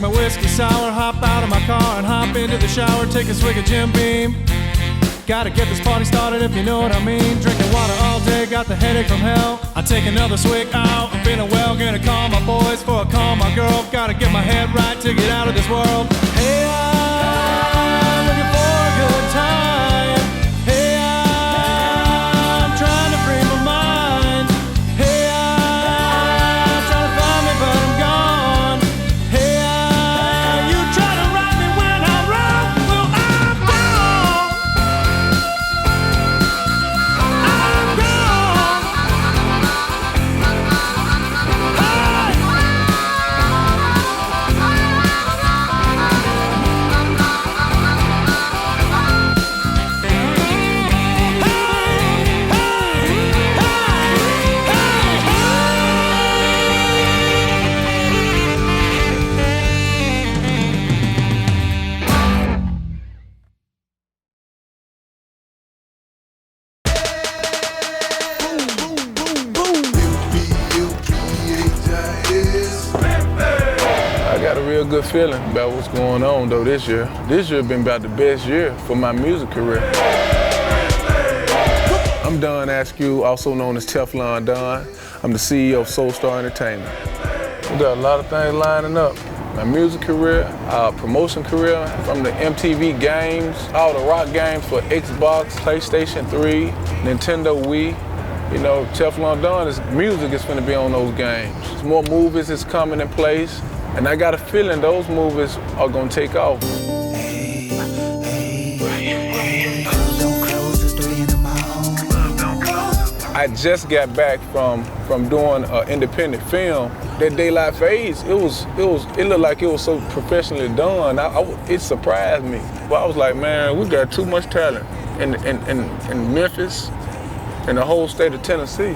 my whiskey sour, hop out of my car and hop into the shower, take a swig of Jim Beam. Gotta get this party started if you know what I mean. Drinking water all day, got the headache from hell. I take another swig out, I'm feeling well. Gonna call my boys for a call my girl. Gotta get my head right to get out of this world. Hey, I'm looking for a good time. Hey, I'm trying to free my mind. Hey, I'm trying to find me but I'm gone. Hey, you try to right me when I'm wrong. Well, I'm gone. I'm gone. Hey! I got a real good feeling about what's going on though this year. This year been about the best year for my music career. I'm Don Askew, also known as Teflon Don. I'm the CEO of Soul Star Entertainment. We got a lot of things lining up. My music career, our promotion career, from the MTV games, all the rock games for Xbox, PlayStation 3, Nintendo Wii. You know, Teflon Don's music is gonna be on those games. More movies is coming in place, and I got a feeling those movies are gonna take off. I just got back from doing an independent film. That Daylight Fades, it looked like it was so professionally done. It surprised me. But I was like, man, we got too much talent in Memphis and the whole state of Tennessee.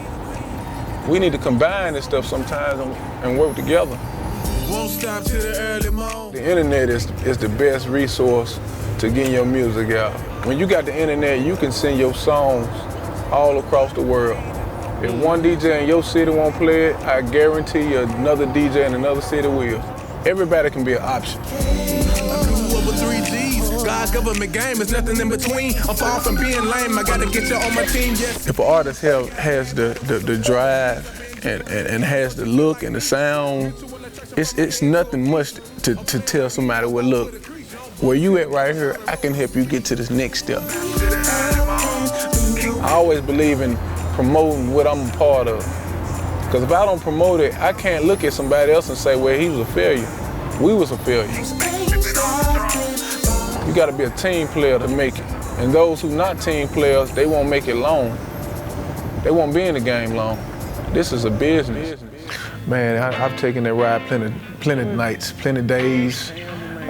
We need to combine this stuff sometimes and work together. Won't stop till the early morning. The internet is the best resource to getting your music out. When you got the internet, you can send your songs all across the world. If one DJ in your city won't play it, I guarantee you another DJ in another city will. Everybody can be an option. I blew over 3 G's. God's government game is nothing in between. I'm far from being lame. I gotta get you on my team, yes. If an artist has the drive and has the look and the sound, it's nothing much to tell somebody, well, look, where you at right here, I can help you get to this next step. I always believe in promoting what I'm a part of. Because if I don't promote it, I can't look at somebody else and say, well, he was a failure. We was a failure. You gotta be a team player to make it. And those who not team players, they won't make it long. They won't be in the game long. This is a business. Man, I've taken that ride plenty nights, plenty days.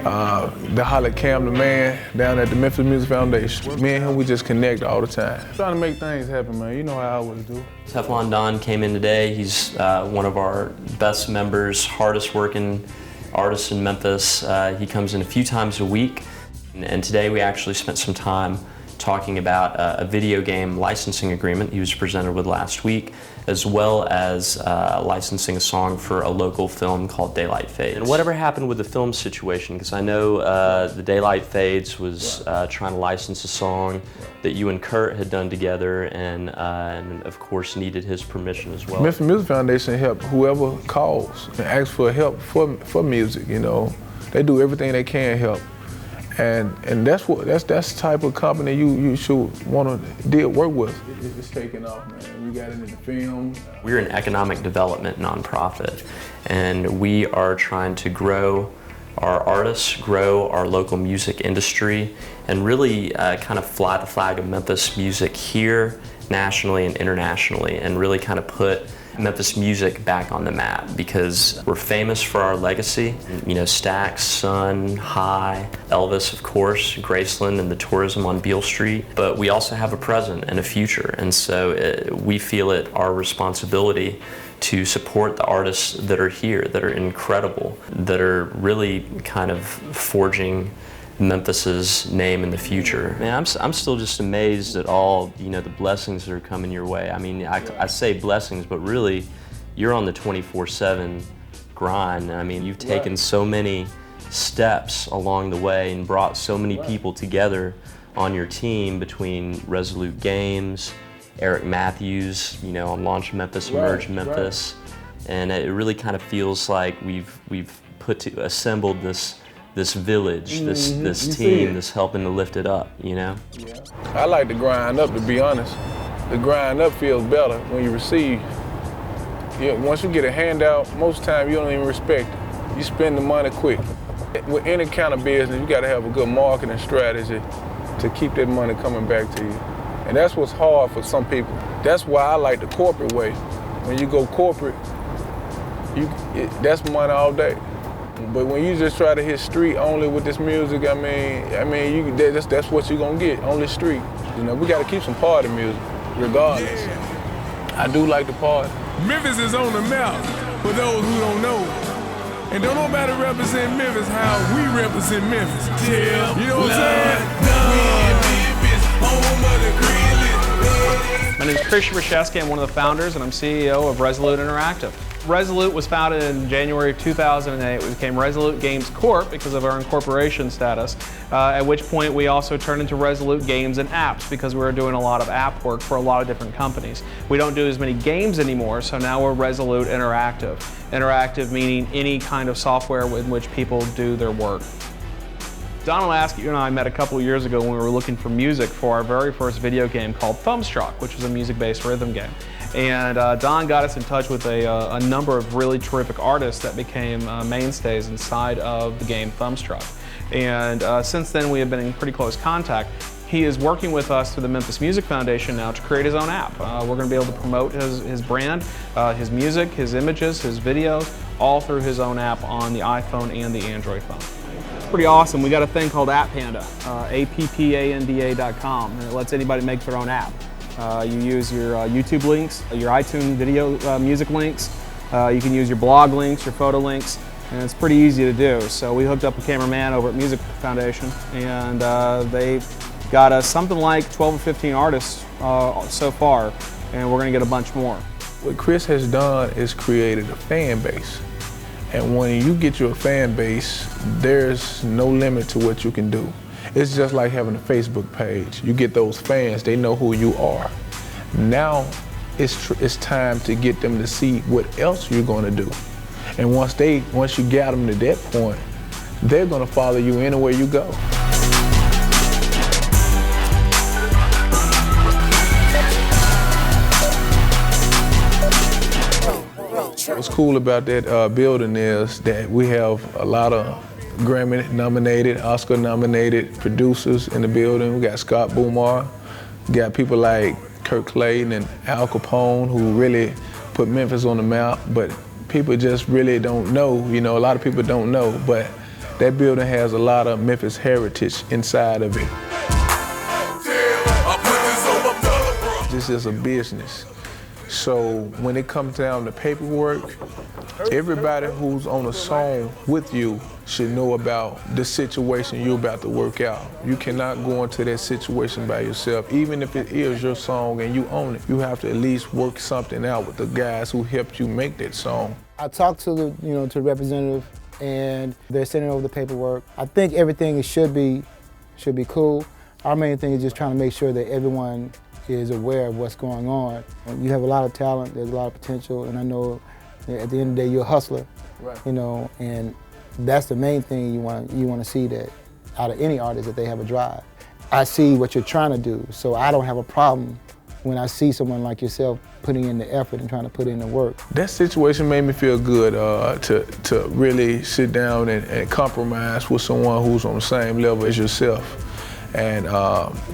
The holler Cam, the man, down at the Memphis Music Foundation. Me and him, we just connect all the time. Trying to make things happen, man. You know how I always do. Teflon Don came in today. He's one of our best members, hardest working artists in Memphis. He comes in a few times a week. And today we actually spent some time talking about a video game licensing agreement he was presented with last week, as well as licensing a song for a local film called Daylight Fades. And whatever happened with the film situation, because I know the Daylight Fades was trying to license a song that you and Kurt had done together, and of course needed his permission as well. Memphis Music Foundation help whoever calls and asks for help for music, you know. They do everything they can help. And that's the type of company you should want to work with. It's taking off, man. We got it in the film. We're an economic development nonprofit, and we are trying to grow our artists, grow our local music industry, and really kind of fly the flag of Memphis music here, nationally and internationally, and really kind of put Memphis music back on the map, because we're famous for our legacy. You know, Stax, Sun, High, Elvis, of course, Graceland, and the tourism on Beale Street. But we also have a present and a future, and so we feel it our responsibility to support the artists that are here, that are incredible, that are really kind of forging Memphis's name in the future. Man, I'm still just amazed at all, you know, the blessings that are coming your way. I mean, I say blessings, but really, you're on the 24/7 grind. I mean, you've taken so many steps along the way and brought so many people together on your team between Resolute Games, Eric Matthews, you know, on Launch Memphis, Emerge Memphis, and it really kind of feels like we've assembled this village, this team that's helping to lift it up, you know? Yeah. I like to grind up, to be honest. The grind up feels better when you receive. Once you get a handout, most times you don't even respect it. You spend the money quick. With any kind of business, you gotta have a good marketing strategy to keep that money coming back to you. And that's what's hard for some people. That's why I like the corporate way. When you go corporate, that's money all day. But when you just try to hit street only with this music, that's what you're gonna get, only street. You know, we gotta keep some party music, regardless. Yeah. I do like the party. Memphis is on the map, for those who don't know. And don't nobody represent Memphis how we represent Memphis. Yeah, you know what I'm saying? We in Memphis, home of the greenlit. My name is Chris Rashevsky. I'm one of the founders and I'm CEO of Resolute Interactive. Resolute was founded in January of 2008. We became Resolute Games Corp because of our incorporation status, at which point we also turned into Resolute Games and Apps because we were doing a lot of app work for a lot of different companies. We don't do as many games anymore, so now we're Resolute Interactive. Interactive meaning any kind of software in which people do their work. Don Lasky, you and I met a couple of years ago when we were looking for music for our very first video game called Thumbstruck, which was a music-based rhythm game. And Don got us in touch with a number of really terrific artists that became mainstays inside of the game Thumbstruck. And since then we have been in pretty close contact. He is working with us through the Memphis Music Foundation now to create his own app. We're going to be able to promote his brand, his music, his images, his videos, all through his own app on the iPhone and the Android phone. It's pretty awesome. We got a thing called App Panda, appanda.com, and it lets anybody make their own app. You use your YouTube links, your iTunes video music links, you can use your blog links, your photo links, and it's pretty easy to do. So we hooked up a cameraman over at Music Foundation, and they got us something like 12 or 15 artists so far, and we're going to get a bunch more. What Chris has done is created a fan base. And when you get your fan base, there's no limit to what you can do. It's just like having a Facebook page. You get those fans, they know who you are. Now it's time to get them to see what else you're going to do. And once you get them to that point, they're going to follow you anywhere you go. What's cool about that building is that we have a lot of Grammy-nominated, Oscar-nominated producers in the building. We got Scott Boomer, we got people like Kirk Clayton and Al Capone who really put Memphis on the map, but people just really don't know. You know, a lot of people don't know, but that building has a lot of Memphis heritage inside of it. This is a business. So when it comes down to paperwork, everybody who's on a song with you should know about the situation you're about to work out. You cannot go into that situation by yourself. Even if it is your song and you own it, you have to at least work something out with the guys who helped you make that song. I talked to the representative, and they're sending over the paperwork. I think everything should be cool. Our main thing is just trying to make sure that everyone is aware of what's going on. You have a lot of talent, there's a lot of potential, and I know at the end of the day you're a hustler, right. And that's the main thing you want to see, that out of any artist, that they have a drive. I see what you're trying to do, so I don't have a problem when I see someone like yourself putting in the effort and trying to put in the work. That situation made me feel good to really sit down and compromise with someone who's on the same level as yourself. And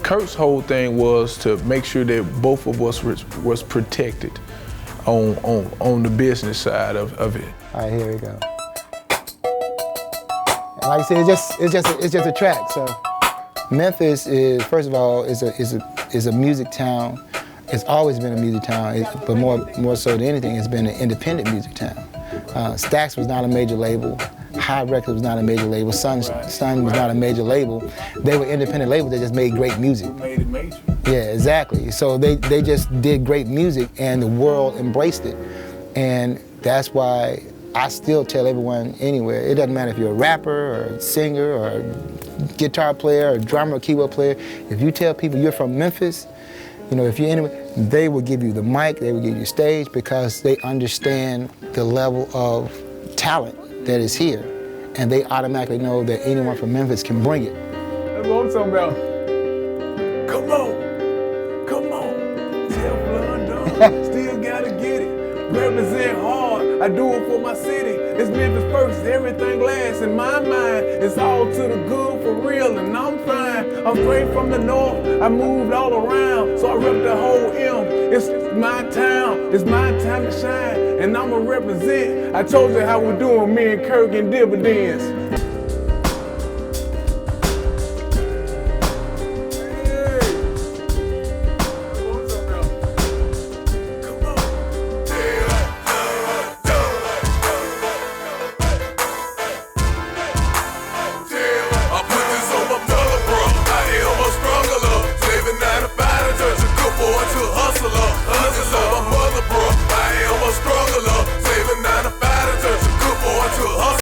Kurt's whole thing was to make sure that both of us was protected on the business side of it. All right, here we go. And like I said, it's just a track. So Memphis is, first of all, is a music town. It's always been a music town, but more so than anything, it's been an independent music town. Stax was not a major label. High Records was not a major label. Sun was not a major label. They were independent labels that just made great music. Made it major. Yeah, exactly. So they just did great music, and the world embraced it. And that's why I still tell everyone anywhere, it doesn't matter if you're a rapper or a singer or a guitar player or drummer or keyboard player, if you tell people you're from Memphis, you know, if you're anywhere, they will give you the mic, they will give you the stage because they understand the level of talent that is here. And they automatically know that anyone from Memphis can bring it. That's what I'm talking about. Come on, Teflon done. Still gotta get it. Represent hard, I do it for my city. It's Memphis first, everything lasts in my mind. It's all to the good for real, and I'm fine. I'm straight from the north, I moved all around, so I rep the whole M. It's my town, it's my time to shine, and I'ma represent. I told you how we're doing, me and Kirk and dividends.